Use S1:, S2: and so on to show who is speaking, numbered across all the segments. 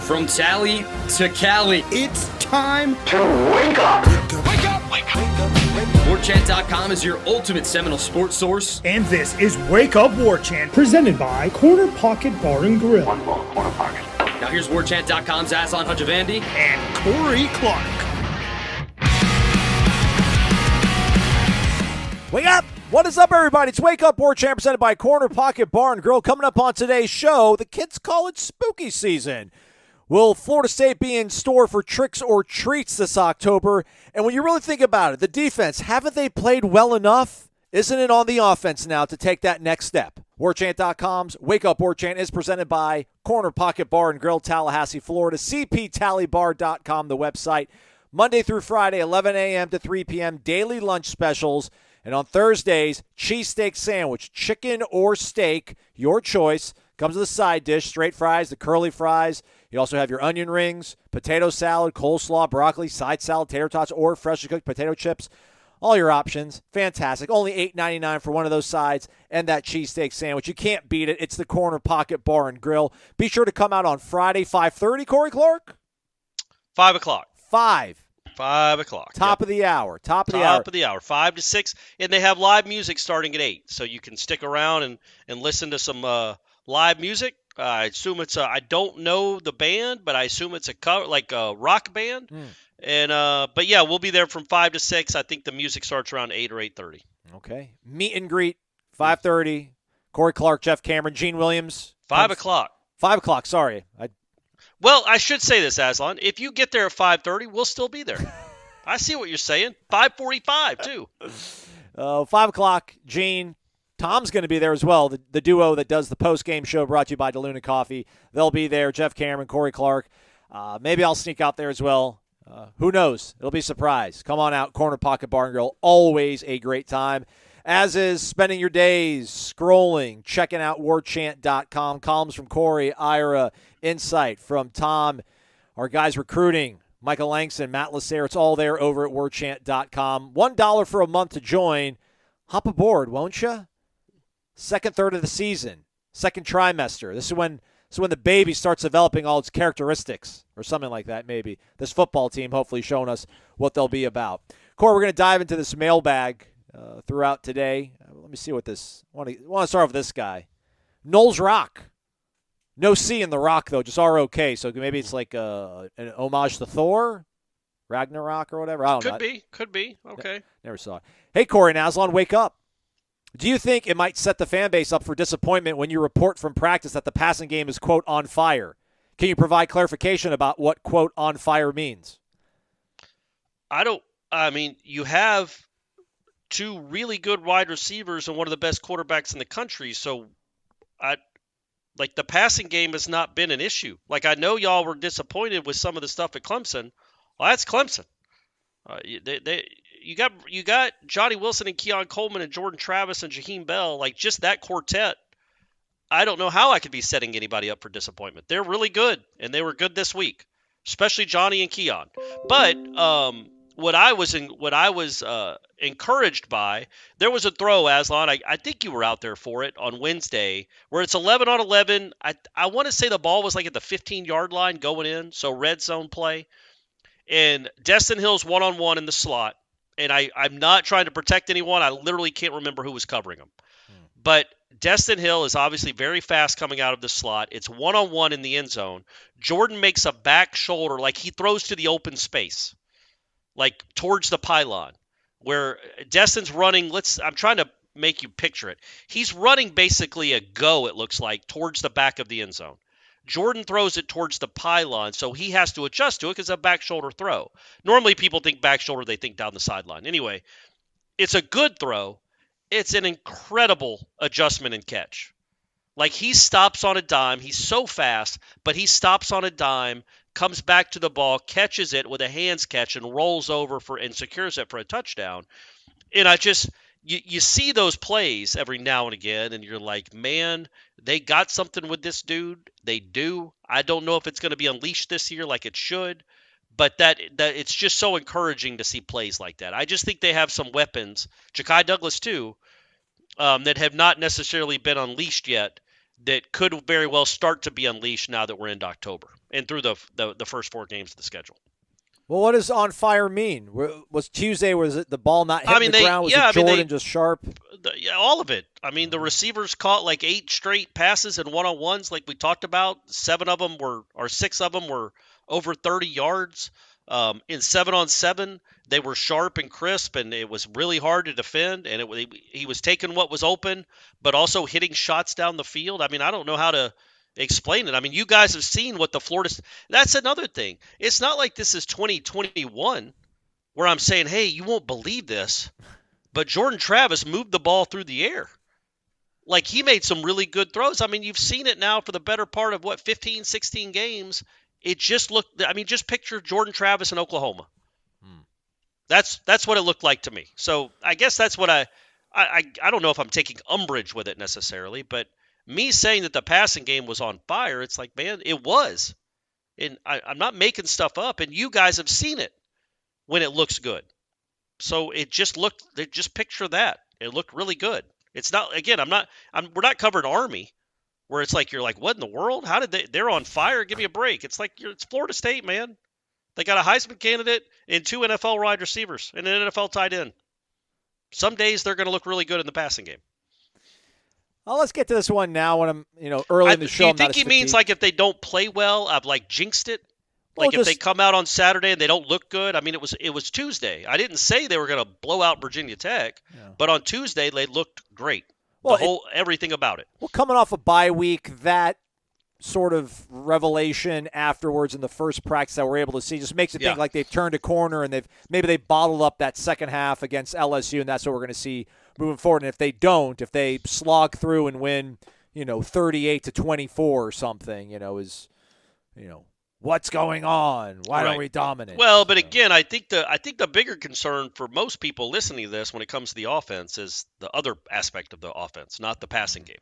S1: From Tally to Cali,
S2: It's time
S3: to wake up.
S2: Wake up! Wake up!
S1: Warchant.com is your ultimate Seminole sports source.
S2: And this is Wake Up Warchant, presented by Corner Pocket Bar and Grill.
S3: One ball, corner pocket.
S1: Now here's Warchant.com's Aslan Hajavandi
S2: And Corey Clark.
S4: Wake up! What is up, everybody? It's Wake Up Warchant, presented by Corner Pocket Bar and Grill. Coming up on today's show, the kids call it spooky season. Will Florida State be in store for tricks or treats this October? And when you really think about it, the defense, haven't they played well enough? Isn't it on the offense now to take that next step? Warchant.com's Wake Up Warchant is presented by Corner Pocket Bar and Grill, Tallahassee, Florida. CPTallybar.com, the website. Monday through Friday, 11 a.m. to 3 p.m., daily lunch specials. And on Thursdays, cheesesteak sandwich, chicken or steak, your choice. Comes with a side dish, straight fries, the curly fries. You also have your onion rings, potato salad, coleslaw, broccoli, side salad, tater tots, or freshly cooked potato chips. All your options. Fantastic. Only $8.99 for one of those sides and that cheesesteak sandwich. You can't beat it. It's the Corner Pocket Bar and Grill. Be sure to come out on Friday, 5:30, Corey Clark?
S5: 5 o'clock.
S4: 5
S5: o'clock.
S4: Top of the hour. Top of the hour.
S5: 5 to 6. And they have live music starting at 8. So you can stick around and listen to some live music. I assume it's I don't know the band, but I assume it's a rock band. And but yeah, we'll be there from 5 to 6. I think the music starts around 8 or 8:30.
S4: Okay. Meet and greet, 5:30. Corey Clark, Jeff Cameron, Gene Williams.
S5: 5 o'clock.
S4: 5 o'clock, sorry.
S5: Well, I should say this, Aslan. If you get there at 5:30, we'll still be there. I see what you're saying. 5:45 too.
S4: 5 o'clock, Gene. Tom's going to be there as well, the duo that does the post-game show brought to you by DeLuna Coffee. They'll be there, Jeff Cameron, Corey Clark. Maybe I'll sneak out there as well. Who knows? It'll be a surprise. Come on out, Corner Pocket Bar and Grill. Always a great time. As is spending your days scrolling, checking out warchant.com. Columns from Corey, Ira, insight from Tom, our guys recruiting, Michael Langston, Matt Lasser. It's all there over at warchant.com. $1 for a month to join. Hop aboard, won't you? Second third of the season, second trimester. This is when the baby starts developing all its characteristics, or something like that, maybe. This football team hopefully showing us what they'll be about. Corey, we're going to dive into this mailbag throughout today. Let me see what this – I want to start with this guy. Noles Rock. No C in the rock, though, just R-O-K. So maybe it's like an homage to Thor, Ragnarok or whatever. I don't know.
S5: Could be. Okay.
S4: Never saw it. Hey, Corey and Aslan, wake up. Do you think it might set the fan base up for disappointment when you report from practice that the passing game is, quote, on fire? Can you provide clarification about what, quote, on fire means?
S5: You have two really good wide receivers and one of the best quarterbacks in the country. So, the passing game has not been an issue. I know y'all were disappointed with some of the stuff at Clemson. Well, that's Clemson. You got Johnny Wilson and Keon Coleman and Jordan Travis and Jaheim Bell, just that quartet. I don't know how I could be setting anybody up for disappointment. They're really good, and they were good this week, especially Johnny and Keon. But what I was encouraged by, there was a throw, Aslan. I think you were out there for it on Wednesday, where it's 11 on 11. I want to say the ball was at the 15-yard line going in, so red zone play. And Destin Hill's one-on-one in the slot. And I'm not trying to protect anyone. I literally can't remember who was covering him. But Destin Hill is obviously very fast coming out of the slot. It's one-on-one in the end zone. Jordan makes a back shoulder, he throws to the open space, towards the pylon, where Destin's running. I'm trying to make you picture it. He's running basically a go, it looks like, towards the back of the end zone. Jordan throws it towards the pylon, so he has to adjust to it because it's a back shoulder throw. Normally people think back shoulder, they think down the sideline. Anyway, it's a good throw. It's an incredible adjustment and catch. He stops on a dime. He's so fast, but he stops on a dime, comes back to the ball, catches it with a hands catch, and rolls over and secures it for a touchdown. And you see those plays every now and again, and you're like, man, they got something with this dude. They do. I don't know if it's going to be unleashed this year like it should, but that it's just so encouraging to see plays like that. I just think they have some weapons, Ja'Kai Douglas too, that have not necessarily been unleashed yet, that could very well start to be unleashed now that we're into October and through the first 4 games of the schedule.
S4: Well, what does on fire mean? Was Tuesday, was it the ball not hitting the ground? Was it Jordan just sharp?
S5: All of it. I mean, the receivers caught like 8 straight passes and one-on-ones like we talked about. 6 of them were over 30 yards. In 7-on-7, they were sharp and crisp, and it was really hard to defend. And he was taking what was open, but also hitting shots down the field. I mean, I don't know how to explain it. I mean, you guys have seen what the Florida – that's another thing. It's not like this is 2021 where I'm saying, hey, you won't believe this, but Jordan Travis moved the ball through the air. Like, he made some really good throws. I mean, you've seen it now for the better part of, 15, 16 games. It just looked – I mean, just picture Jordan Travis in Oklahoma. That's what it looked like to me. So I guess that's what I don't know if I'm taking umbrage with it necessarily, but – me saying that the passing game was on fire, it's like, man, it was. And I'm not making stuff up, and you guys have seen it when it looks good. So just picture that. It looked really good. It's not, again, we're not covering Army, where it's like, you're like, what in the world? How did they're on fire? Give me a break. It's like, it's Florida State, man. They got a Heisman candidate and 2 NFL wide receivers and an NFL tight end. Some days they're going to look really good in the passing game.
S4: Well, let's get to this one now when I'm, early in the show.
S5: Do you think he means like if they don't play well, I've like jinxed it? Like if they come out on Saturday and they don't look good? I mean, it was Tuesday. I didn't say they were going to blow out Virginia Tech, but on Tuesday they looked great. Well, everything about it.
S4: Well, coming off a bye week, that sort of revelation afterwards in the first practice that we're able to see just makes it think like they've turned a corner and they bottled up that second half against LSU, and that's what we're going to see moving forward. And if they slog through and win, 38-24 or something, what's going on? Why aren't we dominant?
S5: Well, but again, I think the bigger concern for most people listening to this when it comes to the offense is the other aspect of the offense, not the passing game.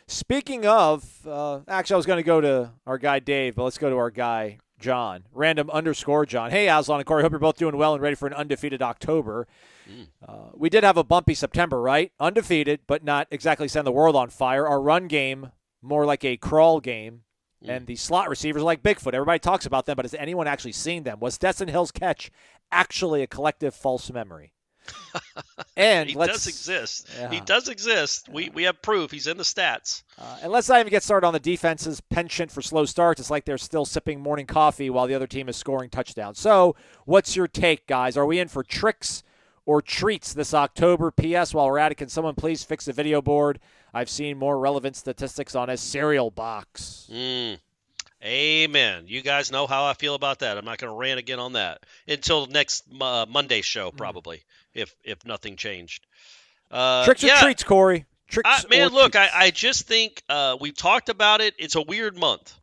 S4: Speaking of, actually, I was going to go to our guy Dave, but let's go to our guy John, _John. Hey, Aslan and Corey, hope you're both doing well and ready for an undefeated October. We did have a bumpy September, right? Undefeated, but not exactly setting the world on fire. Our run game, more like a crawl game, and the slot receivers like Bigfoot. Everybody talks about them, but has anyone actually seen them? Was Destin Hill's catch actually a collective false memory? And
S5: he does exist. Yeah. He does exist. We have proof. He's in the stats.
S4: And let's not even get started on the defense's penchant for slow starts. It's like they're still sipping morning coffee while the other team is scoring touchdowns. So what's your take, guys? Are we in for tricks or treats this October? P.S. While we're at it, can someone please fix the video board? I've seen more relevant statistics on a cereal box.
S5: Amen. You guys know how I feel about that. I'm not going to rant again on that until next Monday's show, probably, if nothing changed.
S4: Tricks or treats, Corey? Tricks
S5: man,
S4: or
S5: look,
S4: treats?
S5: I just think we've talked about it. It's a weird month.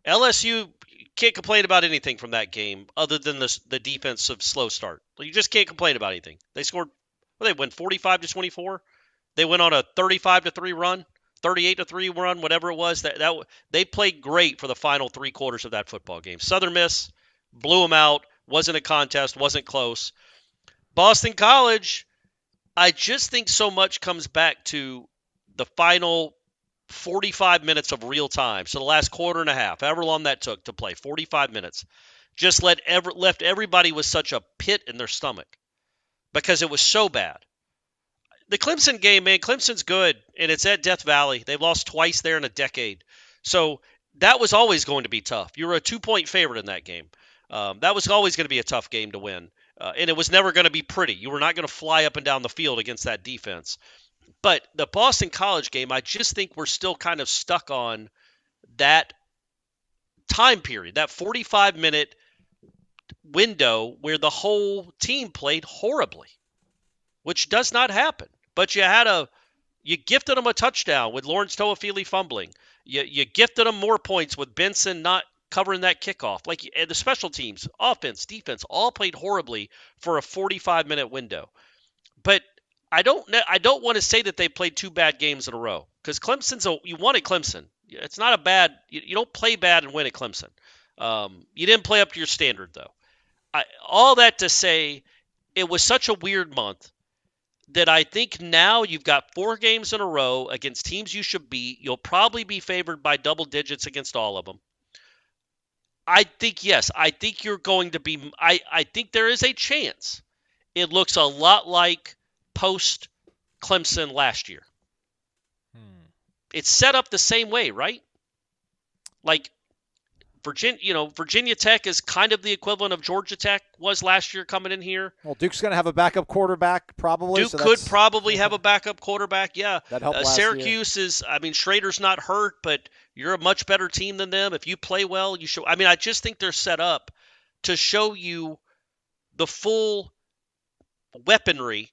S5: LSU can't complain about anything from that game other than the defensive slow start. You just can't complain about anything. They scored, they went 45-24. They went on a 35-3 run. 38-3 run, whatever it was, that they played great for the final 3 quarters of that football game. Southern Miss blew them out. Wasn't a contest. Wasn't close. Boston College, I just think so much comes back to the final 45 minutes of real time. So the last quarter and a half, however long that took to play, 45 minutes, just left everybody with such a pit in their stomach because it was so bad. The Clemson game, man, Clemson's good, and it's at Death Valley. They've lost twice there in a decade. So that was always going to be tough. You were a 2-point favorite in that game. That was always going to be a tough game to win. And it was never going to be pretty. You were not going to fly up and down the field against that defense. But the Boston College game, I just think we're still kind of stuck on that time period, that 45-minute window where the whole team played horribly, which does not happen. But you gifted them a touchdown with Lawrence Toafili fumbling. You gifted them more points with Benson not covering that kickoff. Like the special teams, offense, defense, all played horribly for a 45-minute window. But I don't want to say that they played 2 bad games in a row because you won at Clemson. It's not a bad. You don't play bad and win at Clemson. You didn't play up to your standard though. All that to say, it was such a weird month. that I think now you've got 4 games in a row against teams you should beat. You'll probably be favored by double digits against all of them. I think, yes, I think you're going to be – I think there is a chance it looks a lot like post-Clemson last year. It's set up the same way, right? Like Virginia Tech is kind of the equivalent of Georgia Tech was last year coming in here.
S4: Well, Duke's going to have a backup quarterback probably.
S5: Duke could probably have a backup quarterback, yeah.
S4: That helped last
S5: Syracuse
S4: year.
S5: is, Schrader's not hurt, but you're a much better team than them. If you play well, you should. I just think they're set up to show you the full weaponry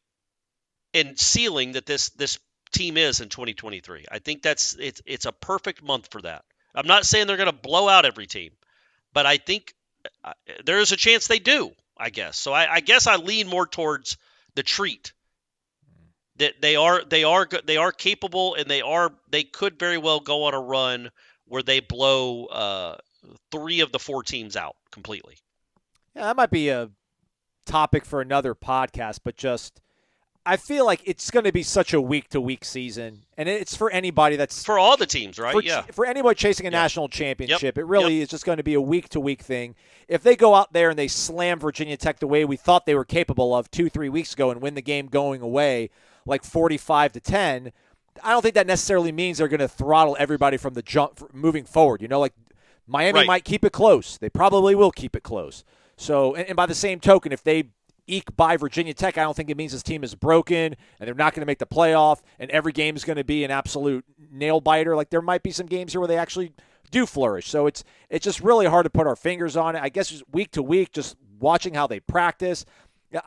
S5: and ceiling that this team is in 2023. I think it's a perfect month for that. I'm not saying they're going to blow out every team, but I think there is a chance they do, I guess. So I guess I lean more towards the treat. That they are capable, and they could very well go on a run where they blow 3 of the 4 teams out completely.
S4: Yeah, that might be a topic for another podcast, but I feel like it's going to be such a week-to-week season, and it's for anybody that's –
S5: for all the teams, right?
S4: For anybody chasing a national championship, it really is just going to be a week-to-week thing. If they go out there and they slam Virginia Tech the way we thought they were capable of 2-3 weeks ago and win the game going away like 45-10, I don't think that necessarily means they're going to throttle everybody from the jump moving forward. Like Miami might keep it close. They probably will keep it close. So, and by the same token, if they – eke by Virginia Tech, I don't think it means this team is broken and they're not going to make the playoff and every game is going to be an absolute nail biter. Like there might be some games here where they actually do flourish. So it's just really hard to put our fingers on it. I guess just week to week, just watching how they practice.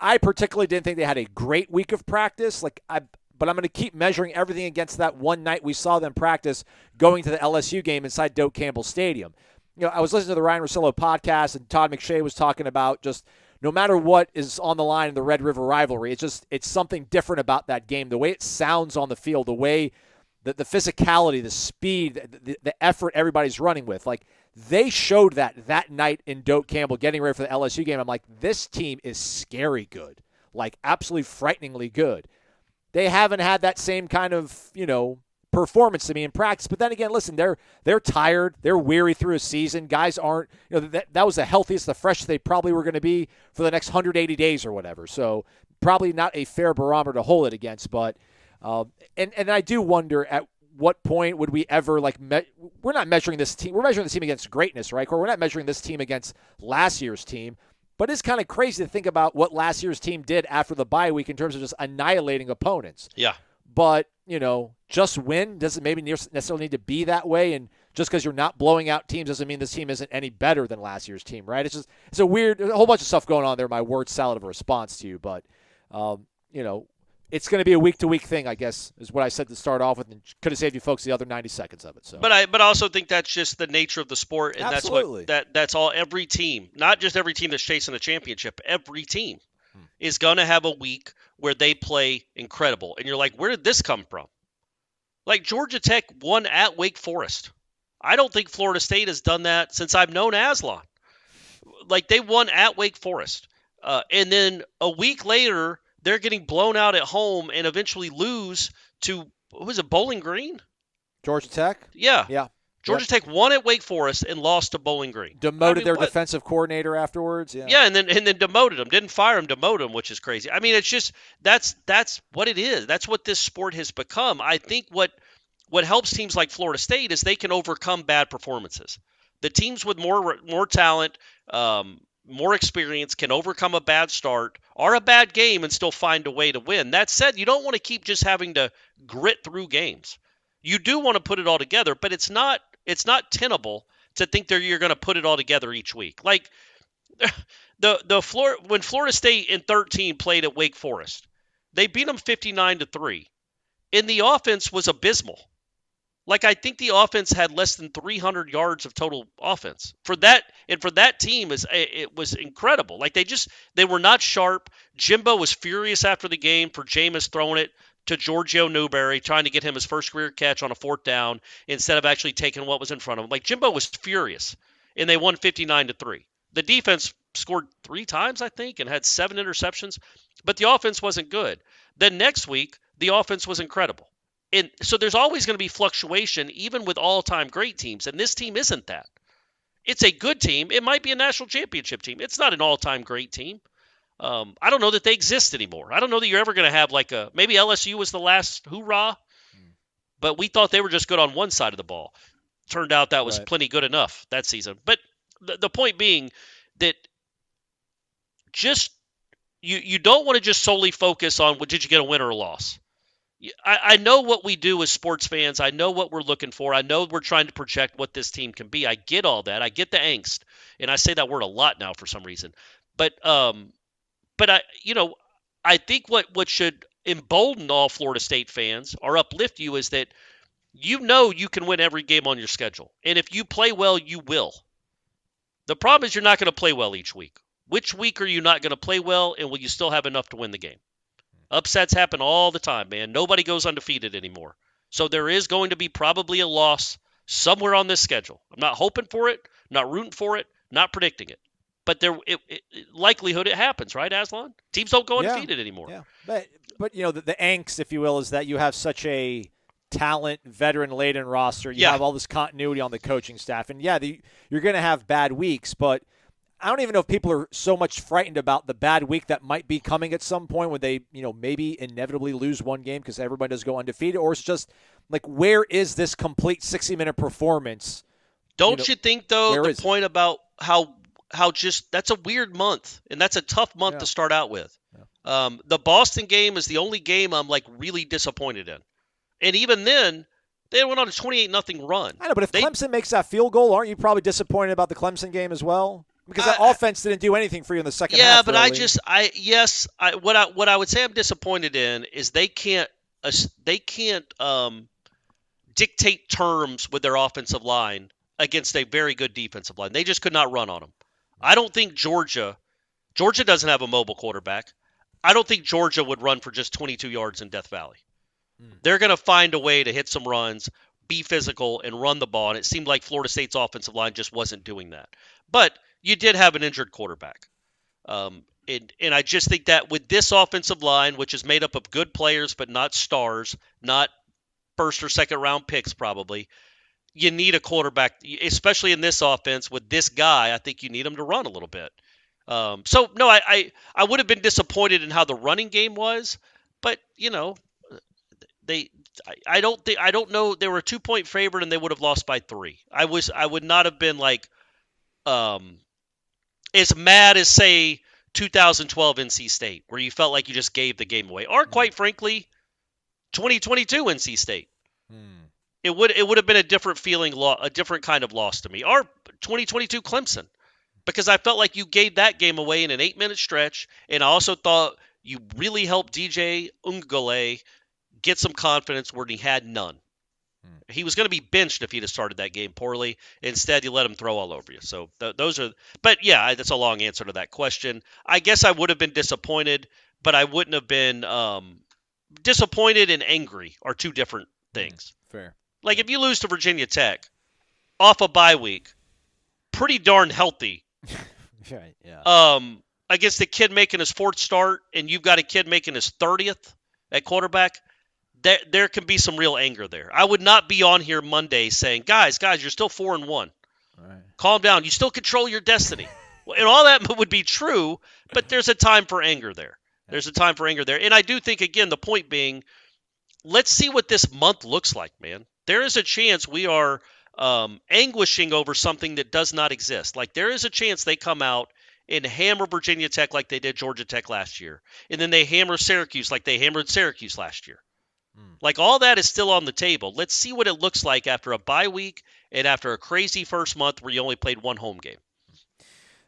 S4: I particularly didn't think they had a great week of practice. But I'm going to keep measuring everything against that one night we saw them practice going to the LSU game inside Doak Campbell Stadium. I was listening to the Ryan Russillo podcast and Todd McShay was talking about just no matter what is on the line in the Red River rivalry, it's something different about that game. The way it sounds on the field, the way the physicality, the speed, the effort everybody's running with. Like they showed that night in Doak Campbell getting ready for the LSU game. I'm like, this team is scary good, like absolutely frighteningly good. They haven't had that same kind of, performance to me in practice. But then again, listen, they're tired. They're weary through a season. Guys aren't, that was the healthiest, the freshest they probably were going to be for the next 180 days or whatever. So probably not a fair barometer to hold it against. But, and I do wonder at what point would we ever we're not measuring this team. We're measuring this team against greatness, right? Or we're not measuring this team against last year's team. But it's kind of crazy to think about what last year's team did after the bye week in terms of just annihilating opponents.
S5: Yeah.
S4: But, just win doesn't maybe necessarily need to be that way. And just because you're not blowing out teams doesn't mean this team isn't any better than last year's team, right? It's a whole bunch of stuff going on there, my word salad of a response to you. But, it's going to be a week-to-week thing, I guess, is what I said to start off with, and could have saved you folks the other 90 seconds of it. So,
S5: but I also think that's just the nature of the sport, and
S4: Absolutely.
S5: that's all. Every team, not just every team that's chasing a championship, every team is going to have a week where they play incredible, and you're like, where did this come from? Like Georgia Tech won at Wake Forest. I don't think Florida State has done that since I've known Aslan. Like they won at Wake Forest, and then a week later they're getting blown out at home and eventually lose to, what was it, Bowling Green?
S4: Georgia Tech?
S5: Yeah. Georgia Tech won at Wake Forest and lost to Bowling Green.
S4: Demoted their defensive coordinator afterwards.
S5: Yeah, and then demoted him. Didn't fire him, demoted him, which is crazy. It's just that's what it is. That's what this sport has become. I think what helps teams like Florida State is they can overcome bad performances. The teams with more talent, more experience can overcome a bad start or a bad game and still find a way to win. That said, you don't want to keep just having to grit through games. You do want to put it all together, but it's not tenable to think that you're going to put it all together each week. Like when Florida State in 13 played at Wake Forest, they beat them 59-3, and the offense was abysmal. Like I think the offense had less than 300 yards of total offense for that, and for that team it was incredible. Like they were not sharp. Jimbo was furious after the game for Jameis throwing it to Giorgio Newberry, trying to get him his first career catch on a 4th down instead of actually taking what was in front of him. Like Jimbo was furious, and they won 59-3. The defense scored 3 times, I think, and had 7 interceptions, but the offense wasn't good. Then next week, the offense was incredible. And so there's always going to be fluctuation, even with all-time great teams. And this team isn't that. It's a good team. It might be a national championship team. It's not an all-time great team. I don't know that they exist anymore. I don't know that you're ever going to have maybe LSU was the last hoorah, but we thought they were just good on one side of the ball. Turned out that was plenty good enough that season. But the point being that just you don't want to just solely focus on, did you get a win or a loss? I know what we do as sports fans. I know what we're looking for. I know we're trying to project what this team can be. I get all that. I get the angst, and I say that word a lot now for some reason. But I think what should embolden all Florida State fans or uplift you is that you can win every game on your schedule, and if you play well, you will. The problem is you're not going to play well each week. Which week are you not going to play well, and will you still have enough to win the game? Upsets happen all the time, man. Nobody goes undefeated anymore. So there is going to be probably a loss somewhere on this schedule. I'm not hoping for it, not rooting for it, not predicting it. But likelihood it happens, right, Aslan? Teams don't go undefeated anymore. Yeah,
S4: but the angst, if you will, is that you have such a talent, veteran-laden roster. You have all this continuity on the coaching staff. And, you're going to have bad weeks, but I don't even know if people are so much frightened about the bad week that might be coming at some point when they, maybe inevitably lose one game because everybody does go undefeated, or it's just like, where is this complete 60-minute performance?
S5: Don't you think, though, the point about how just that's a weird month, and that's a tough month to start out with. Yeah. The Boston game is the only game I'm really disappointed in. And even then, they went on a 28-0 run.
S4: I know, but if Clemson makes that field goal, aren't you probably disappointed about the Clemson game as well? Because that offense didn't do anything for you in the second half.
S5: Yeah, but really. What I would say I'm disappointed in is they can't dictate terms with their offensive line against a very good defensive line. They just could not run on them. I don't think Georgia doesn't have a mobile quarterback. I don't think Georgia would run for just 22 yards in Death Valley. They're going to find a way to hit some runs, be physical, and run the ball. And it seemed like Florida State's offensive line just wasn't doing that. But you did have an injured quarterback. And I just think that with this offensive line, which is made up of good players but not stars, not first or second round picks probably, you need a quarterback, especially in this offense with this guy. I think you need him to run a little bit. I would have been disappointed in how the running game was, but I don't know. They were a 2-point favorite and they would have lost by 3. I would not have been as mad as, say, 2012 NC State, where you felt like you just gave the game away, or quite frankly, 2022 NC State. It would have been a different feeling, a different kind of loss to me, or 2022 Clemson, because I felt like you gave that game away in an 8-minute stretch, and I also thought you really helped DJ Ungole get some confidence where he had none. He was going to be benched if he'd have started that game poorly. Instead, you let him throw all over you. So those are – but, yeah, that's a long answer to that question. I guess I would have been disappointed, but I wouldn't have been disappointed and angry are two different things.
S4: Fair.
S5: Like if you lose to Virginia Tech off a bye week, pretty darn healthy.
S4: Right, yeah.
S5: Against a kid making his 4th start and you've got a kid making his 30th at quarterback – there can be some real anger there. I would not be on here Monday saying, guys, you're still 4-1. Right. Calm down. You still control your destiny. And all that would be true, but there's a time for anger there. There's a time for anger there. And I do think, again, the point being, let's see what this month looks like, man. There is a chance we are anguishing over something that does not exist. Like there is a chance they come out and hammer Virginia Tech like they did Georgia Tech last year. And then they hammer Syracuse like they hammered Syracuse last year. Like all that is still on the table. Let's see what it looks like after a bye week and after a crazy first month where you only played one home game.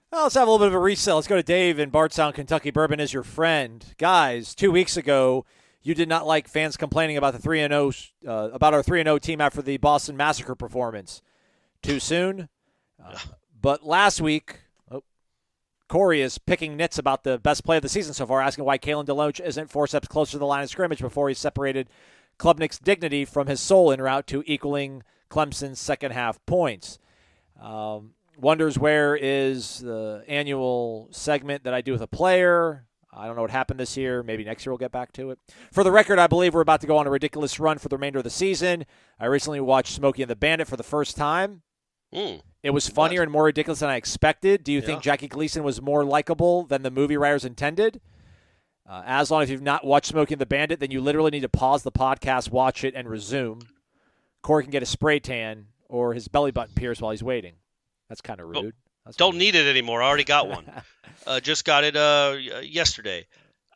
S4: Well, let's have a little bit of a reset. Let's go to Dave in Bardstown, Kentucky. Bourbon is your friend. Guys, 2 weeks ago, you did not like fans complaining about the 3-0 about our 3-0 team after the Boston Massacre performance. Too soon? But last week, Corey is picking nits about the best play of the season so far, asking why Kalen DeLoach isn't 4 steps closer to the line of scrimmage before he separated Klubnik's dignity from his soul en route to equaling Clemson's second-half points. Wonders where is the annual segment that I do with a player. I don't know what happened this year. Maybe next year we'll get back to it. For the record, I believe we're about to go on a ridiculous run for the remainder of the season. I recently watched Smokey and the Bandit for the first time. It was funnier and more ridiculous than I expected. Do you think Jackie Gleason was more likable than the movie writers intended? Aslan, if you've not watched Smokey and the Bandit, then you literally need to pause the podcast, watch it, and resume. Corey can get a spray tan or his belly button pierced while he's waiting. That's kind of rude.
S5: Don't need it anymore. I already got one. Just got it yesterday.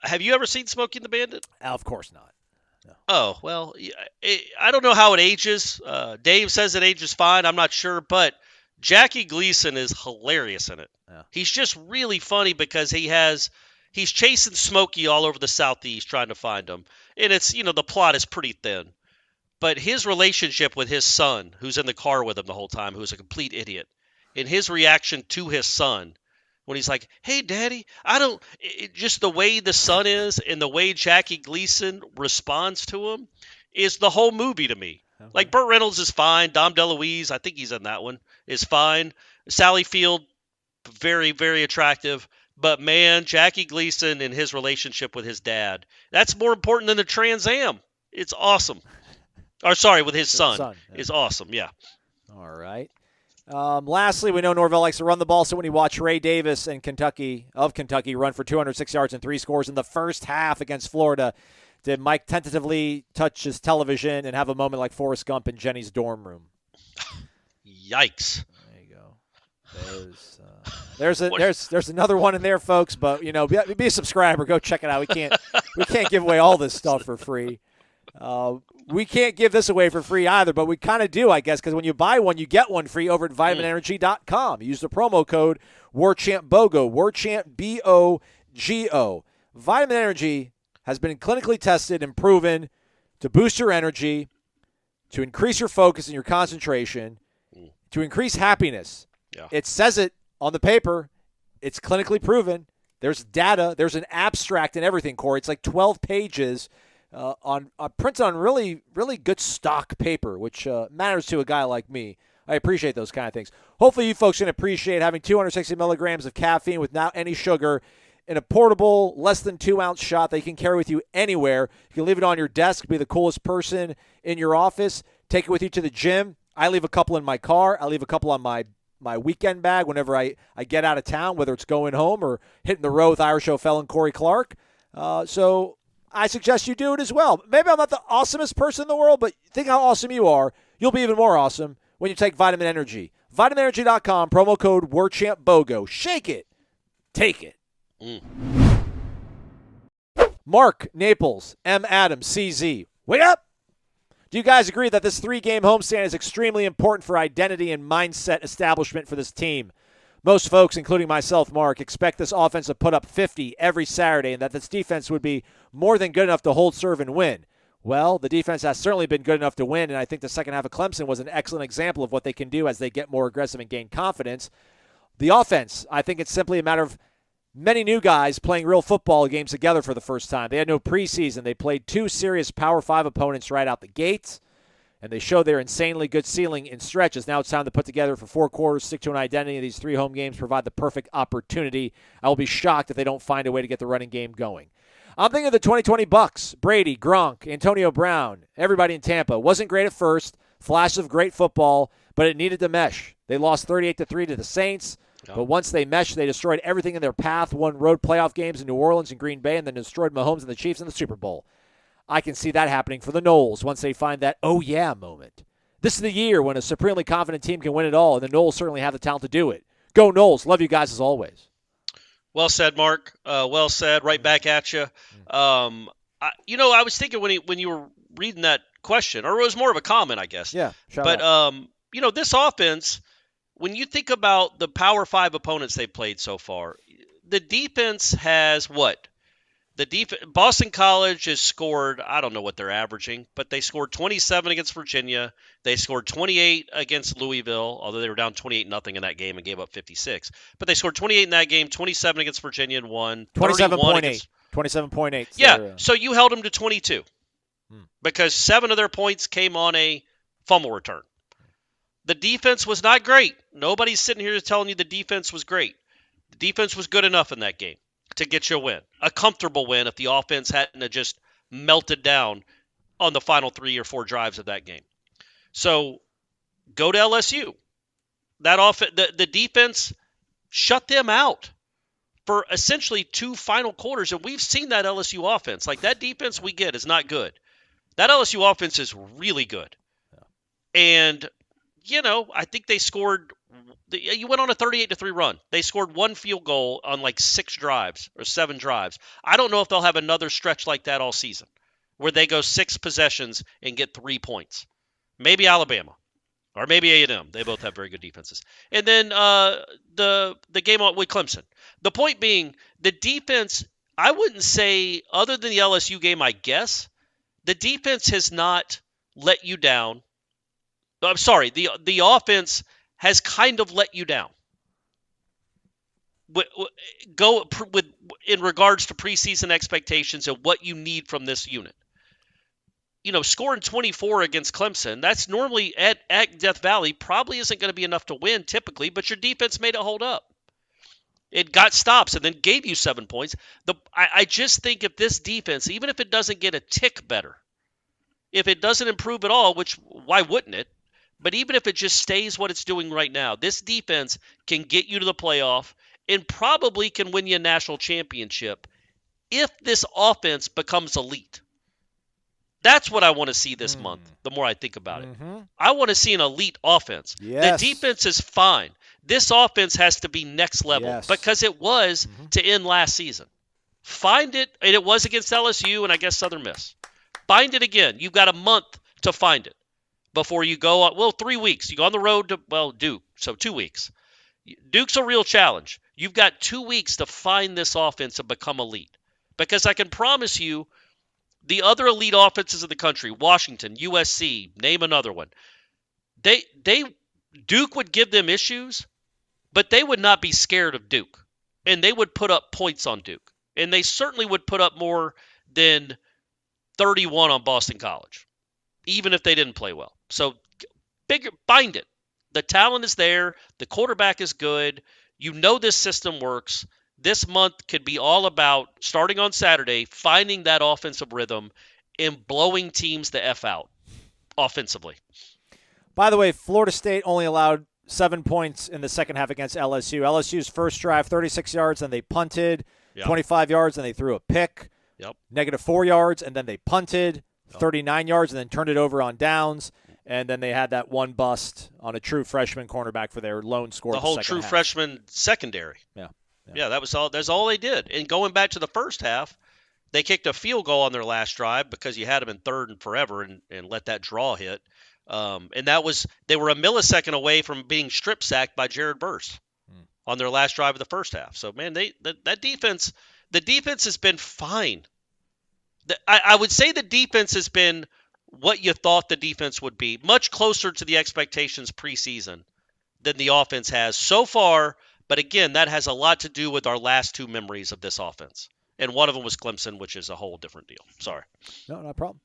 S5: Have you ever seen Smokey and the Bandit?
S4: Of course not. No.
S5: Oh, well, I don't know how it ages. Dave says it ages fine. I'm not sure, but Jackie Gleason is hilarious in it.
S4: Yeah.
S5: He's just really funny because he's chasing Smokey all over the Southeast trying to find him. And it's, the plot is pretty thin. But his relationship with his son, who's in the car with him the whole time, who's a complete idiot, and his reaction to his son when he's like, hey, Daddy, just the way the son is and the way Jackie Gleason responds to him is the whole movie to me.
S4: Okay.
S5: Like, Burt Reynolds is fine. Dom DeLuise, I think he's in that one, is fine. Sally Field, very, very attractive. But, man, Jackie Gleason and his relationship with his dad, that's more important than the Trans Am. It's awesome. Or, sorry, with his son. Is awesome, yeah.
S4: All right. Lastly, we know Norvell likes to run the ball, so when you watch Ray Davis of Kentucky run for 206 yards and 3 scores in the first half against Florida, did Mike tentatively touch his television and have a moment like Forrest Gump in Jenny's dorm room?
S5: Yikes.
S4: There you go. There's another one in there, folks, but be a subscriber, go check it out. We can't give away all this stuff for free. We can't give this away for free either, but we kind of do, I guess, because when you buy one, you get one free over at vitaminenergy.com. Use the promo code WarchantBOGO, Warchant B-O-G-O. Vitamin Energy has been clinically tested and proven to boost your energy, to increase your focus and your concentration, to increase happiness.
S5: Yeah.
S4: It says it on the paper. It's clinically proven. There's data. There's an abstract and everything, Corey. It's like 12 pages printed on really, really good stock paper, which matters to a guy like me. I appreciate those kind of things. Hopefully you folks can appreciate having 260 milligrams of caffeine without any sugar in a portable, less than 2-ounce shot that you can carry with you anywhere. You can leave it on your desk, be the coolest person in your office, take it with you to the gym. I leave a couple in my car. I leave a couple on my weekend bag whenever I get out of town, whether it's going home or hitting the road with Irish O'Fell and Corey Clark. So I suggest you do it as well. Maybe I'm not the awesomest person in the world, but think how awesome you are. You'll be even more awesome when you take Vitamin Energy. VitaminEnergy.com, promo code WarchantBOGO. Shake it. Take it. Mark, Naples, M. Adams, CZ. Wake up! Do you guys agree that this 3-game homestand is extremely important for identity and mindset establishment for this team? Most folks, including myself, Mark, expect this offense to put up 50 every Saturday and that this defense would be more than good enough to hold, serve, and win. Well, the defense has certainly been good enough to win, and I think the second half of Clemson was an excellent example of what they can do as they get more aggressive and gain confidence. The offense, I think it's simply a matter of many new guys playing real football games together for the first time. They had no preseason. They played 2 serious Power 5 opponents right out the gates, and they showed their insanely good ceiling in stretches. Now it's time to put together for 4 quarters, stick to an identity. These 3 home games provide the perfect opportunity. I will be shocked if they don't find a way to get the running game going. I'm thinking of the 2020 Bucks. Brady, Gronk, Antonio Brown, everybody in Tampa. Wasn't great at first, flashes of great football, but it needed to mesh. They lost 38-3 to the Saints, but once they meshed, they destroyed everything in their path, won road playoff games in New Orleans and Green Bay, and then destroyed Mahomes and the Chiefs in the Super Bowl. I can see that happening for the Noles once they find that oh yeah moment. This is the year when a supremely confident team can win it all, and the Noles certainly have the talent to do it. Go Noles. Love you guys as always.
S5: Well said, Mark. Well said. Right back at you. I was thinking when you were reading that question, or it was more of a comment, I guess.
S4: Yeah.
S5: But this offense, when you think about the Power 5 opponents they've played so far, the defense has what? Boston College has scored, I don't know what they're averaging, but they scored 27 against Virginia. They scored 28 against Louisville, although they were down 28-0 in that game and gave up 56. But they scored 28 in that game, 27 against Virginia and won.
S4: 27.8. 27.8.
S5: Yeah, so you held them to 22 because 7 of their points came on a fumble return. The defense was not great. Nobody's sitting here telling you the defense was great. The defense was good enough in that game. to get you a win, a comfortable win if the offense hadn't have just melted down on the final 3 or 4 drives of that game. So go to LSU. The defense shut them out for essentially 2 final quarters, and we've seen that LSU offense. Like, that defense we get is not good. That LSU offense is really good. And, I think they scored – you went on a 38-3 run. They scored 1 field goal on like 6 drives or 7 drives. I don't know if they'll have another stretch like that all season where they go 6 possessions and get 3 points. Maybe Alabama. Or maybe A&M. They both have very good defenses. And then the game with Clemson. The point being, the defense, I wouldn't say, other than the LSU game, I guess, the defense has not let you down. I'm sorry, the offense has kind of let you down. In regards to preseason expectations and what you need from this unit. Scoring 24 against Clemson, that's normally at Death Valley, probably isn't going to be enough to win typically, but your defense made it hold up. It got stops and then gave you 7 points. I just think if this defense, even if it doesn't get a tick better, if it doesn't improve at all, which why wouldn't it? But even if it just stays what it's doing right now, this defense can get you to the playoff and probably can win you a national championship if this offense becomes elite. That's what I want to see this month, the more I think about it. I want to see an elite offense.
S4: Yes.
S5: The defense is fine. This offense has to be next level because it was to end last season. Find it, and it was against LSU and I guess Southern Miss. Find it again. You've got a month to find it before you go on. 3 weeks. You go on the road to, Duke, so 2 weeks. Duke's a real challenge. You've got 2 weeks to find this offense and become elite. Because I can promise you, the other elite offenses in the country, Washington, USC, name another one, Duke would give them issues, but they would not be scared of Duke. And they would put up points on Duke. And they certainly would put up more than 31 on Boston College, even if they didn't play well. So find it. The talent is there. The quarterback is good. This system works. This month could be all about, starting on Saturday, finding that offensive rhythm and blowing teams the F out offensively.
S4: By the way, Florida State only allowed 7 points in the second half against LSU. LSU's first drive, 36 yards, and they punted, 25 yards, and they threw a pick, -4 yards, and then they punted, 39 yards, and then turned it over on downs. And then they had that one bust on a true freshman cornerback for their lone score.
S5: The whole true freshman secondary. Yeah, that was all. That's all they did. And going back to the first half, they kicked a field goal on their last drive because you had them in third and forever and let that draw hit. And they were a millisecond away from being strip sacked by Jared Burse on their last drive of the first half. So man, that defense, the defense has been fine. I would say the defense has been what you thought the defense would be, much closer to the expectations preseason than the offense has so far. But again, that has a lot to do with our last 2 memories of this offense. And one of them was Clemson, which is a whole different deal. Sorry.
S4: No problem.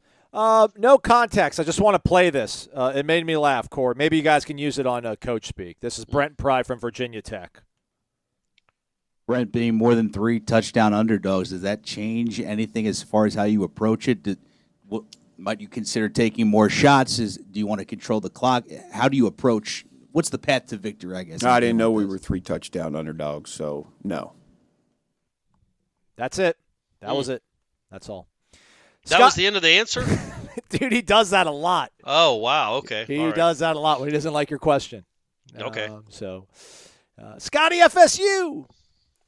S4: No context. I just want to play this. It made me laugh, Cord. Maybe you guys can use it on Coach Speak. This is Brent Pry from Virginia Tech.
S6: Brent, being more than 3 touchdown underdogs, does that change anything as far as how you approach it? Might you consider taking more shots? Do you want to control the clock? How do you approach? What's the path to victory, I guess?
S7: I didn't know we were 3 touchdown underdogs, so no.
S4: That's it. That was it. That's all.
S5: That was the end of the answer?
S4: Dude, he does that a lot.
S5: Oh, wow. Okay.
S4: He does that a lot when he doesn't like your question.
S5: Okay.
S4: Scotty FSU.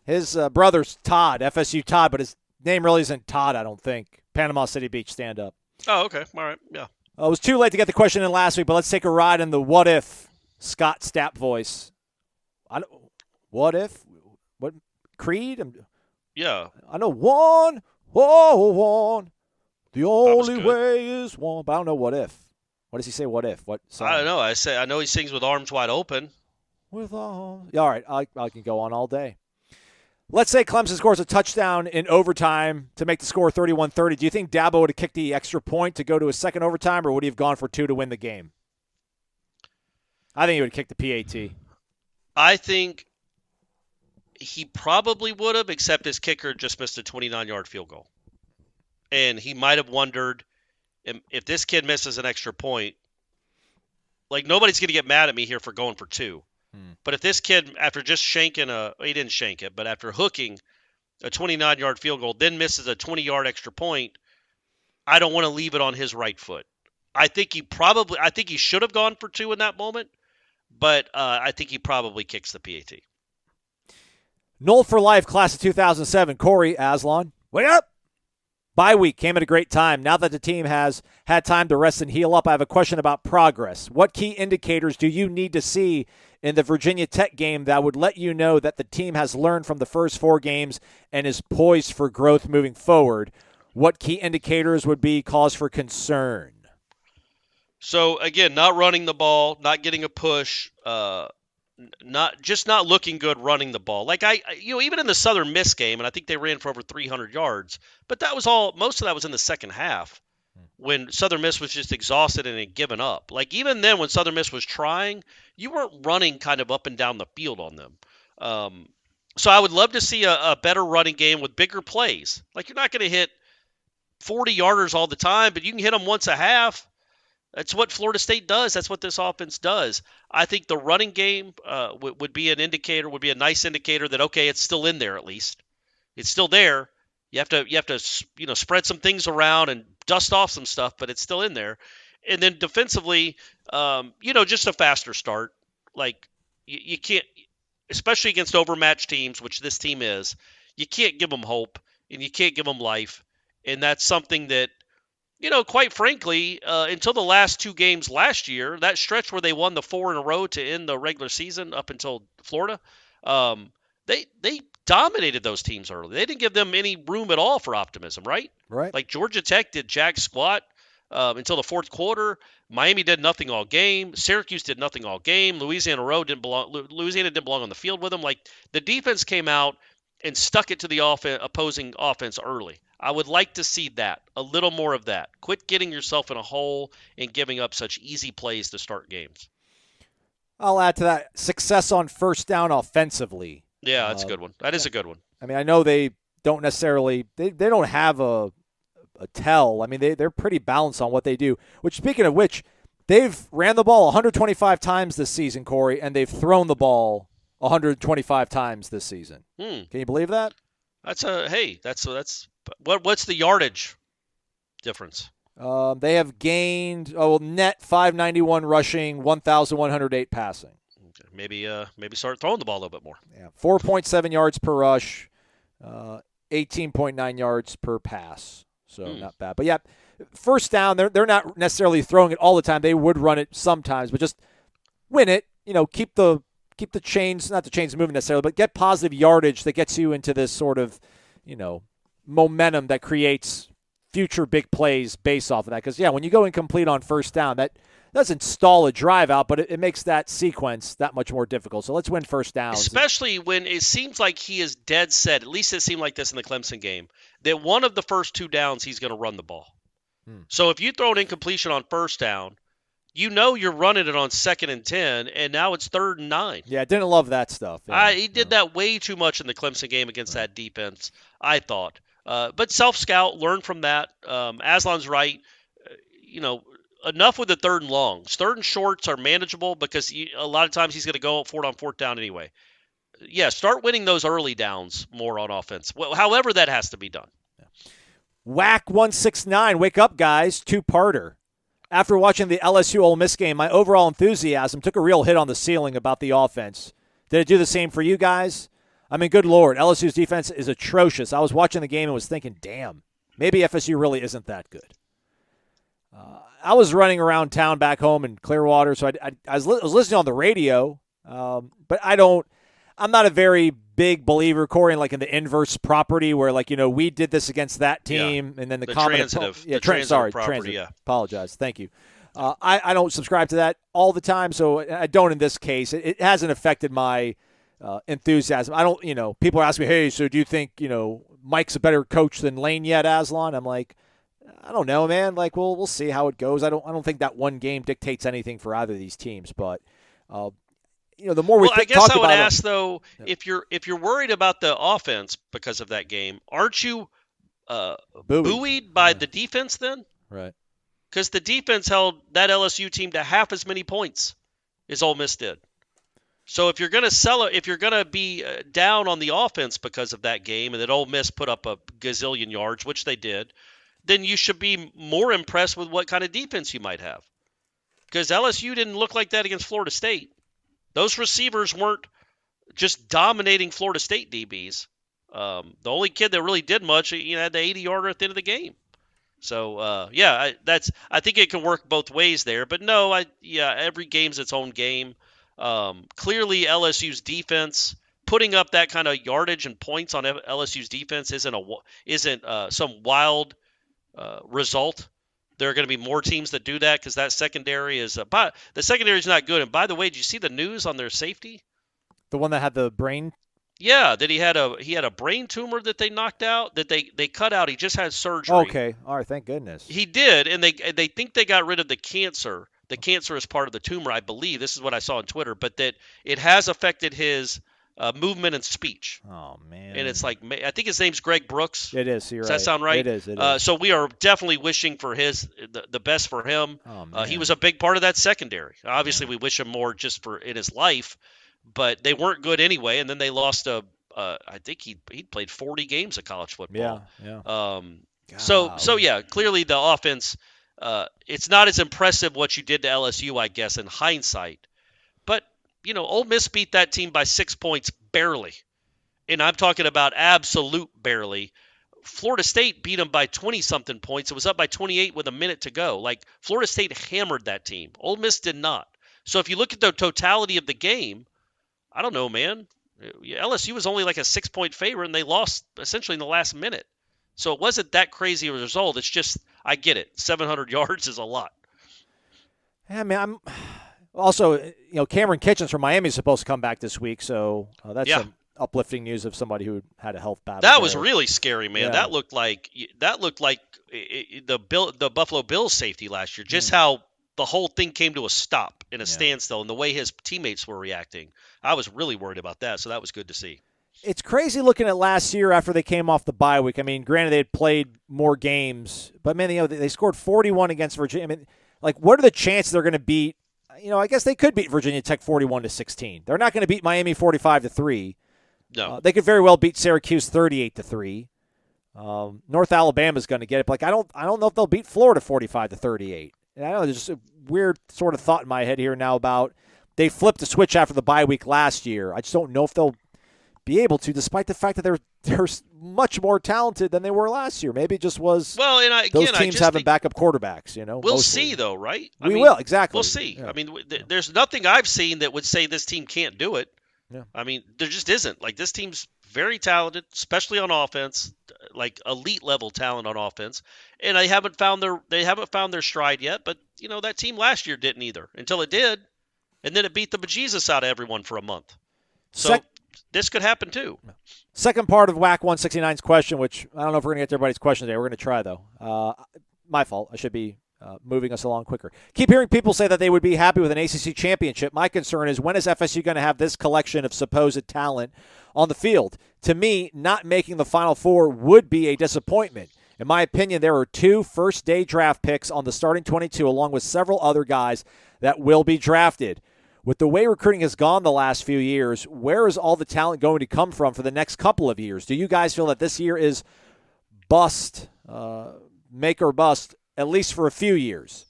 S4: His brother's Todd, FSU Todd, but his name really isn't Todd, I don't think. Panama City Beach, stand up.
S5: Oh, okay. All right. Yeah.
S4: It was too late to get the question in last week, but let's take a ride in the what if Scott Stapp voice. What if? What? Creed?
S5: Yeah.
S4: I know one. The only way is one. But I don't know what if. What does he say? What if? What song?
S5: I don't know. I know he sings with arms wide open.
S4: With arms. All right. I can go on all day. Let's say Clemson scores a touchdown in overtime to make the score 31-30. Do you think Dabo would have kicked the extra point to go to a second overtime, or would he have gone for 2 to win the game? I think he would have kicked the PAT.
S5: I think he probably would have, except his kicker just missed a 29-yard field goal. And he might have wondered, if this kid misses an extra point, like nobody's going to get mad at me here for going for 2. But if this kid, after just shanking he didn't shank it, but after hooking a 29-yard field goal, then misses a 20-yard extra point, I don't want to leave it on his right foot. I think he should have gone for 2 in that moment, but I think he probably kicks the PAT.
S4: Nole for life, class of 2007. Corey Aslan, wake up! Bye week came at a great time. Now that the team has had time to rest and heal up, I have a question about progress. What key indicators do you need to see in the Virginia Tech game that would let you know that the team has learned from the first 4 games and is poised for growth moving forward? What key indicators would be cause for concern?
S5: So, again, not running the ball, not getting a push, not looking good running the ball. Like even in the Southern Miss game, and I think they ran for over 300 yards, but most of that was in the second half when Southern Miss was just exhausted and had given up. Like even then when Southern Miss was trying, you weren't running kind of up and down the field on them. So I would love to see a better running game with bigger plays. Like you're not going to hit 40-yarders all the time, but you can hit them once a half. That's what Florida State does. That's what this offense does. I think the running game would be an indicator, would be a nice indicator that, okay, it's still in there at least. It's still there. You have to spread some things around and dust off some stuff, but it's still in there. And then defensively, just a faster start. Like you can't, especially against overmatched teams, which this team is, you can't give them hope and you can't give them life. And that's something that, quite frankly, until the last 2 games last year, that stretch where they won the 4 in a row to end the regular season up until Florida, they dominated those teams early. They didn't give them any room at all for optimism, right?
S4: Right.
S5: Like Georgia Tech did jack squat until the fourth quarter. Miami did nothing all game. Syracuse did nothing all game. Louisiana didn't belong on the field with them. Like the defense came out and stuck it to the opposing offense early. I would like to see that, a little more of that. Quit getting yourself in a hole and giving up such easy plays to start games.
S4: I'll add to that success on first down offensively.
S5: Yeah, that's a good one. That is a good one.
S4: I mean, I know they don't necessarily they don't have a tell. I mean, they're pretty balanced on what they do. Which, speaking of which, they've ran the ball 125 times this season, Corey, and they've thrown the ball 125 times this season. Can you believe that?
S5: That's what's the yardage difference?
S4: They have gained net 591 rushing, 1,108 passing.
S5: Okay. Maybe start throwing the ball a little bit more.
S4: Yeah, 4.7 yards per rush, 18.9 yards per pass. So not bad. But yeah, first down, they're not necessarily throwing it all the time. They would run it sometimes, but just win it. Keep the chains, not the chains moving necessarily, but get positive yardage that gets you into this sort of, momentum that creates future big plays based off of that. Because, when you go incomplete on first down, that doesn't stall a drive out, but it makes that sequence that much more difficult. So let's win first downs.
S5: Especially when it seems like he is dead set, at least it seemed like this in the Clemson game, that one of the first 2 downs he's going to run the ball. So if you throw an incompletion on first down, you're running it on 2nd and 10, and now it's 3rd and 9.
S4: Yeah, didn't love that stuff. Yeah.
S5: He did that way too much in the Clemson game against that defense, I thought. But self-scout, learn from that. Aslan's right. Enough with the 3rd and longs. 3rd and shorts are manageable because a lot of times he's going to go for it on 4th down anyway. Yeah, start winning those early downs more on offense. Well, however that has to be done.
S4: Whack 169. Wake up, guys. 2-parter. After watching the LSU Ole Miss game, my overall enthusiasm took a real hit on the ceiling about the offense. Did it do the same for you guys? I mean, good Lord, LSU's defense is atrocious. I was watching the game and was thinking, damn, maybe FSU really isn't that good. I was running around town back home in Clearwater, so I was listening on the radio, but I'm not a very big believer, Corey, in the inverse property where, we did this against that team, and then the
S5: transitive.
S4: Transitive. Yeah. Apologize. Thank you. I don't subscribe to that all the time, so I don't in this case. It hasn't affected my enthusiasm. I don't, people are asking me, hey, so do you think, Mike's a better coach than Lane yet, Aslan? I'm like, I don't know, man. We'll see how it goes. I don't think that one game dictates anything for either of these teams, but the more we
S5: I guess
S4: talk
S5: I would
S4: about
S5: ask though, if you're worried about the offense because of that game, aren't you buoyed by the defense then?
S4: Right.
S5: Because the defense held that LSU team to half as many points as Ole Miss did. So if you're going to if you're going to be down on the offense because of that game, and that Ole Miss put up a gazillion yards, which they did, then you should be more impressed with what kind of defense you might have. Because LSU didn't look like that against Florida State. Those receivers weren't just dominating Florida State DBs. The only kid that really did much, had the 80-yarder at the end of the game. So I think it can work both ways there. But no, every game's its own game. Clearly, LSU's defense putting up that kind of yardage and points on LSU's defense isn't some wild result. There are going to be more teams that do that because that secondary is the secondary is not good. And by the way, did you see the news on their safety?
S4: The one that had the brain.
S5: Yeah, that he had a brain tumor that they knocked out, that they cut out. He just had surgery.
S4: Okay, all right, thank goodness.
S5: He did, and they think they got rid of the cancer. The cancer is part of the tumor, I believe. This is what I saw on Twitter, but that it has affected his movement and speech.
S4: Oh man!
S5: And it's like, I think his name's Greg Brooks.
S4: It is. Does
S5: that sound right?
S4: It is.
S5: So we are definitely wishing for the best for him.
S4: Oh, man.
S5: He was a big part of that secondary. Obviously, we wish him more just for in his life, but they weren't good anyway. And then they lost I think he played 40 games of college football.
S4: Yeah.
S5: So yeah, clearly the offense. It's not as impressive what you did to LSU, I guess, in hindsight. But Ole Miss beat that team by 6 points barely, and I'm talking about absolute barely. Florida State beat them by 20-something points. It was up by 28 with a minute to go. Like, Florida State hammered that team. Ole Miss did not. So if you look at the totality of the game, I don't know, man. LSU was only like a 6-point favorite, and they lost essentially in the last minute. So it wasn't that crazy of a result. It's just, I get it. 700 yards is a lot.
S4: Yeah, man. I'm also, Cameron Kitchens from Miami is supposed to come back this week, so that's some uplifting news of somebody who had a health battle.
S5: That was really scary, man.
S4: Yeah.
S5: That looked like the Buffalo Bills safety last year. Just how the whole thing came to a stop in a standstill, and the way his teammates were reacting. I was really worried about that, so that was good to see.
S4: It's crazy looking at last year after they came off the bye week. I mean, granted, they had played more games, but, man, they scored 41 against Virginia. I mean, like, what are the chances they're going to beat? I guess they could beat Virginia Tech 41-16. They're not going to beat Miami 45-3.
S5: No.
S4: They could very well beat Syracuse 38-3. North Alabama's going to get it. But, I don't know if they'll beat Florida 45-38. And I know there's just a weird sort of thought in my head here now about they flipped the switch after the bye week last year. I just don't know if they'll be able to, despite the fact that they're much more talented than they were last year. Maybe it just was those teams having backup quarterbacks.
S5: We'll
S4: mostly.
S5: See, though, right?
S4: We will, exactly.
S5: We'll see.
S4: Yeah.
S5: I mean, there's nothing I've seen that would say this team can't do it.
S4: Yeah.
S5: I mean, there just isn't. Like, this team's very talented, especially on offense, like elite level talent on offense, and they haven't found their stride yet. But that team last year didn't either until it did, and then it beat the bejesus out of everyone for a month. So this could happen too.
S4: Second part of WAC 169's question, which I don't know if we're going to get to everybody's question today. We're going to try, though. My fault. I should be moving us along quicker. Keep hearing people say that they would be happy with an ACC championship. My concern is, when is FSU going to have this collection of supposed talent on the field? To me, not making the Final Four would be a disappointment. In my opinion, there are 2 first-day draft picks on the starting 22, along with several other guys that will be drafted. With the way recruiting has gone the last few years, where is all the talent going to come from for the next couple of years? Do you guys feel that this year is bust, make or bust, at least for a few years?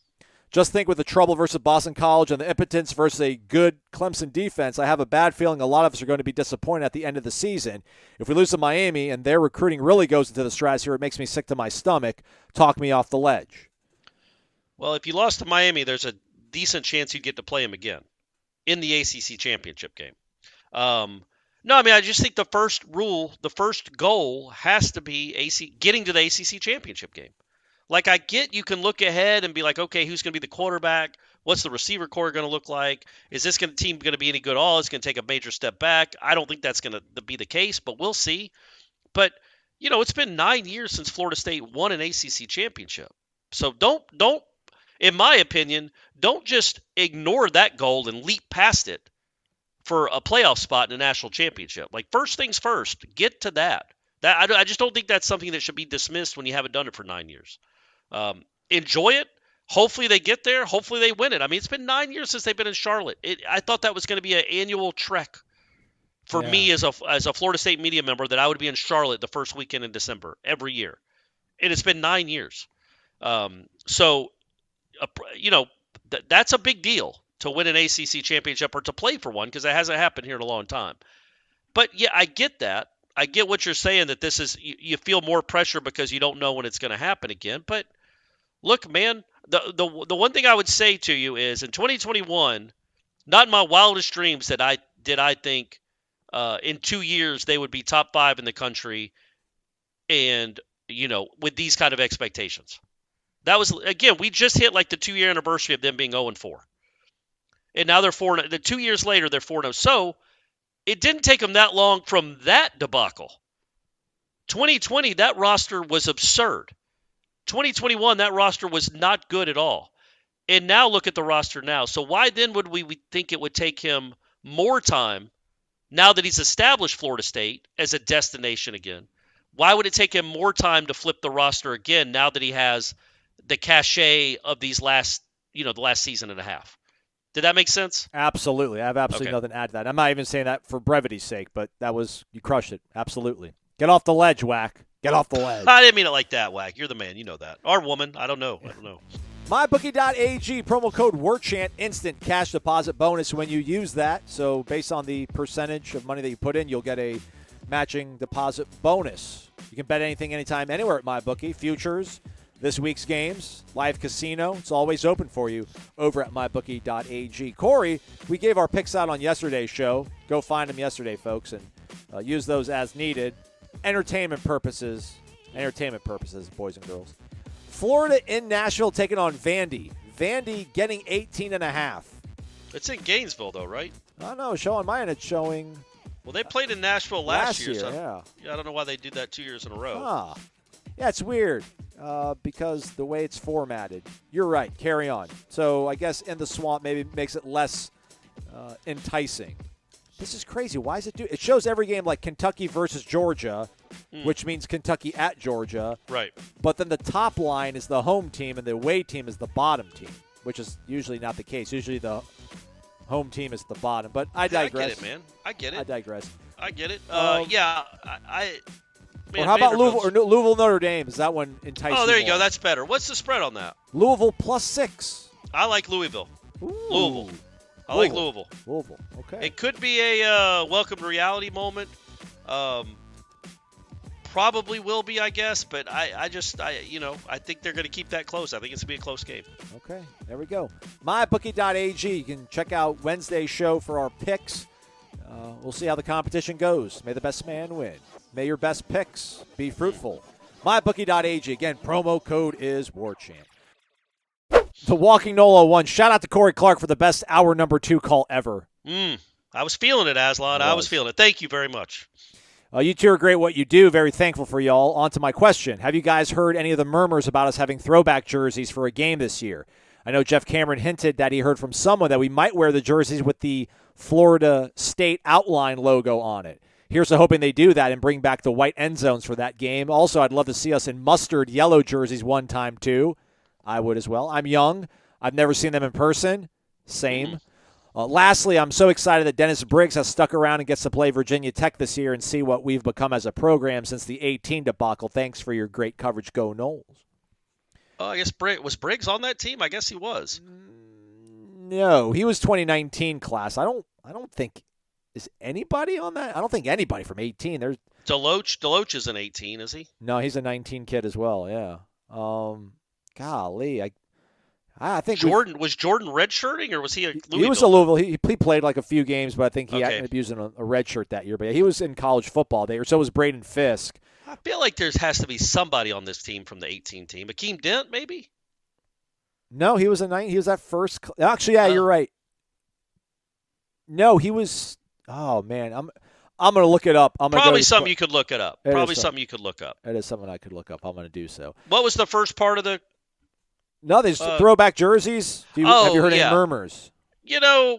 S4: Just think with the trouble versus Boston College and the impotence versus a good Clemson defense, I have a bad feeling a lot of us are going to be disappointed at the end of the season. If we lose to Miami and their recruiting really goes into the stratosphere, it makes me sick to my stomach. Talk me off the ledge.
S5: Well, if you lost to Miami, there's a decent chance you get to play them again in the ACC championship game. No, I mean, I just think the first goal has to be getting to the ACC championship game. Like, I get you can look ahead and be like, okay, who's going to be the quarterback? What's the receiver core going to look like? Is this team going to be any good at all? It's going to take a major step back. I don't think that's going to be the case, but we'll see. But, it's been 9 years since Florida State won an ACC championship. So don't, in my opinion, don't just ignore that goal and leap past it for a playoff spot in a national championship. Like, first things first, get to that. I just don't think that's something that should be dismissed when you haven't done it for 9 years. Enjoy it. Hopefully they get there. Hopefully they win it. I mean, it's been 9 years since they've been in Charlotte. I thought that was going to be an annual trek for me as a Florida State media member, that I would be in Charlotte the first weekend in December every year. And it's been 9 years. So, that's a big deal to win an ACC championship or to play for one, because it hasn't happened here in a long time. But, yeah, I get that. I get what you're saying, that this is – you feel more pressure because you don't know when it's going to happen again. But, look, man, the one thing I would say to you is, in 2021, not in my wildest dreams that I think in 2 years they would be top 5 in the country and, with these kind of expectations. That was, again, we just hit like the 2-year anniversary of them being 0-4. And now they're 4-0. 2 years later, they're 4-0. So it didn't take them that long from that debacle. 2020, that roster was absurd. 2021, that roster was not good at all. And now look at the roster now. So why then would we think it would take him more time, now that he's established Florida State as a destination again? Why would it take him more time to flip the roster again, now that he has the cachet of these the last season and a half? Did that make sense?
S4: Absolutely. I have absolutely nothing to add to that. I'm not even saying that for brevity's sake, but you crushed it. Absolutely. Get off the ledge, Whack. Get off the ledge.
S5: I didn't mean it like that, Whack. You're the man. You know that. Or woman. I don't know.
S4: MyBookie.ag, promo code WARCHANT, instant cash deposit bonus when you use that. So based on the percentage of money that you put in, you'll get a matching deposit bonus. You can bet anything, anytime, anywhere at MyBookie. Futures, this week's games, live casino. It's always open for you over at MyBookie.ag. Corey, we gave our picks out on yesterday's show. Go find them yesterday, folks, and use those as needed. Entertainment purposes, boys and girls. Florida in Nashville taking on Vandy. Vandy getting 18.5.
S5: It's in Gainesville, though, right?
S4: I don't know. Show on my end, it's showing.
S5: Well, they played in Nashville last year.
S4: So
S5: I don't know why they did that 2 years in a row.
S4: Yeah, it's weird because the way it's formatted. You're right. Carry on. So I guess in the swamp maybe makes it less enticing. This is crazy. Why is it it shows every game like Kentucky versus Georgia, which means Kentucky at Georgia.
S5: Right.
S4: But then the top line is the home team and the away team is the bottom team, which is usually not the case. Usually the home team is the bottom. But I digress.
S5: I get it, man. I get it.
S4: I digress.
S5: I get it.
S4: Or how about Louisville Notre Dame? Is that one enticing?
S5: Oh, there you go. That's better. What's the spread on that?
S4: Louisville +6.
S5: I like Louisville.
S4: Ooh.
S5: Louisville. I like Louisville.
S4: Louisville. Okay.
S5: It could be a welcome to reality moment. Probably will be, I guess. But I think they're going to keep that close. I think it's going to be a close game.
S4: Okay. There we go. MyBookie.ag. You can check out Wednesday's show for our picks. We'll see how the competition goes. May the best man win. May your best picks be fruitful. MyBookie.ag. Again, promo code is WARCHANT. The Walking Nolo 1. Shout out to Corey Clark for the best hour number 2 call ever.
S5: I was feeling it, Aslan. I was feeling it. Thank you very much.
S4: You two are great what you do. Very thankful for y'all. On to my question. Have you guys heard any of the murmurs about us having throwback jerseys for a game this year? I know Jeff Cameron hinted that he heard from someone that we might wear the jerseys with the Florida State outline logo on it. Here's to hoping they do that and bring back the white end zones for that game. Also, I'd love to see us in mustard yellow jerseys one time, too. I would as well. I'm young. I've never seen them in person. Same. Lastly, I'm so excited that Dennis Briggs has stuck around and gets to play Virginia Tech this year and see what we've become as a program since the 18 debacle. Thanks for your great coverage. Go Noles.
S5: I guess was Briggs on that team? I guess he was.
S4: No, he was 2019 class. I don't think is anybody on that. I don't think anybody from 18. There's
S5: Deloach is an 18, is he?
S4: No, he's a 19 kid as well. Yeah. Golly, I think
S5: was Jordan redshirting or was he a Louisville?
S4: He was a Louisville. He played like a few games, but I think he ended up using a red shirt that year. But yeah, he was in college football there. So was Braden Fisk.
S5: I feel like there has to be somebody on this team from the 18 team. Akeem Dent, maybe?
S4: No, he was He was that first. Actually, yeah, you're right. No, he was. Oh man, I'm going to look it up.
S5: Probably something you could look it up.
S4: It is something I could look up. I'm going to do so.
S5: What was the first part of the?
S4: No, there's throwback jerseys. Have you heard any murmurs?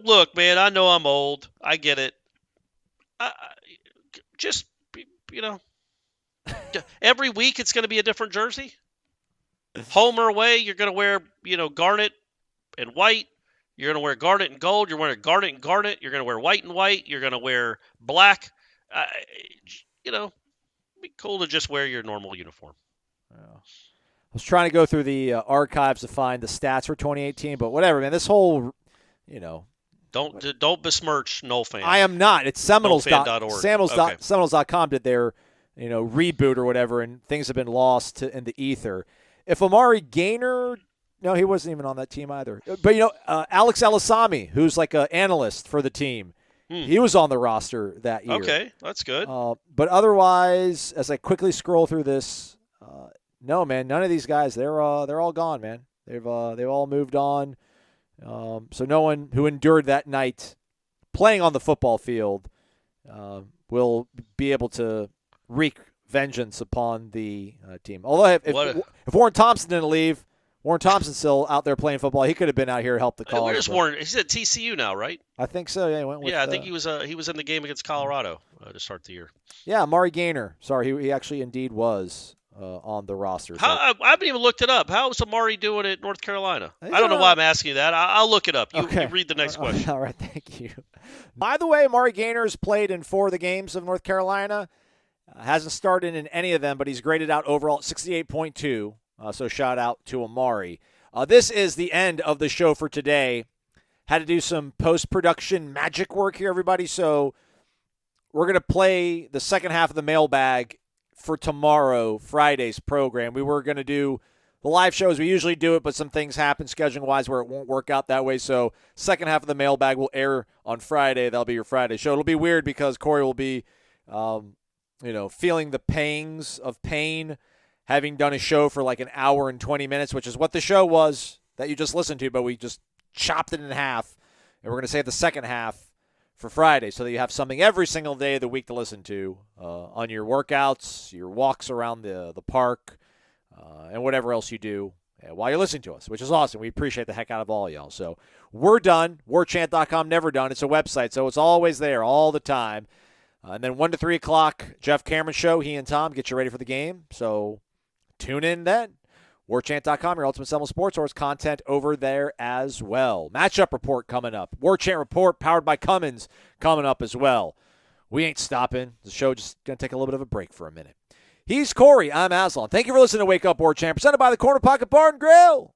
S5: Look, man, I know I'm old. I get it. Just, every week it's going to be a different jersey. Home or away, you're going to wear, garnet and white. You're going to wear garnet and gold. You're wearing garnet and garnet. You're going to wear white and white. You're going to wear black. It'd be cool to just wear your normal uniform.
S4: I was trying to go through the archives to find the stats for 2018, but whatever, man. This whole,
S5: Don't besmirch Nole fans.
S4: I am not. It's Seminoles.
S5: Nolefan.org.
S4: Seminoles.com did their, reboot or whatever, and things have been lost in the ether. If Amari Gaynor, no, he wasn't even on that team either. But, Alex Elisami, who's like an analyst for the team, he was on the roster that year.
S5: Okay, that's good.
S4: But otherwise, as I quickly scroll through this, no, man, none of these guys, they're all gone, man. They've all moved on. So no one who endured that night playing on the football field will be able to wreak vengeance upon the team. Although if Warren Thompson didn't leave, Warren Thompson's still out there playing football. He could have been out here to help the cause.
S5: Where's Warren? He's at TCU now, right?
S4: I think so. Yeah, he went with,
S5: I think he was in the game against Colorado to start the year.
S4: Yeah, Amari Gaynor. Sorry, he actually indeed was on the roster.
S5: I haven't even looked it up. How is Amari doing at North Carolina? I don't know why I'm asking you that. I'll look it up. You read the next question.
S4: All right, thank you. By the way, Amari Gaynor's played in 4 of the games of North Carolina. Hasn't started in any of them, but he's graded out overall at 68.2. So shout out to Amari. This is the end of the show for today. Had to do some post-production magic work here, everybody. So we're going to play the second half of the mailbag for tomorrow, Friday's program. We were going to do the live show as we usually do it, but some things happen scheduling-wise where it won't work out that way. So second half of the mailbag will air on Friday. That'll be your Friday show. It'll be weird because Corey will be, feeling the pangs of pain, having done a show for like an hour and 20 minutes, which is what the show was that you just listened to, but we just chopped it in half. And we're going to save the second half for Friday so that you have something every single day of the week to listen to on your workouts, your walks around the park, and whatever else you do while you're listening to us, which is awesome. We appreciate the heck out of all y'all. So we're done. Warchant.com, never done. It's a website, so it's always there all the time. And then 1 to 3 o'clock, Jeff Cameron Show. He and Tom get you ready for the game. So tune in then. Warchant.com, your ultimate Seminole sports source, content over there as well. Matchup report coming up. Warchant report powered by Cummins coming up as well. We ain't stopping. The show just going to take a little bit of a break for a minute. He's Corey. I'm Aslan. Thank you for listening to Wake Up Warchant, presented by the Corner Pocket Bar and Grill.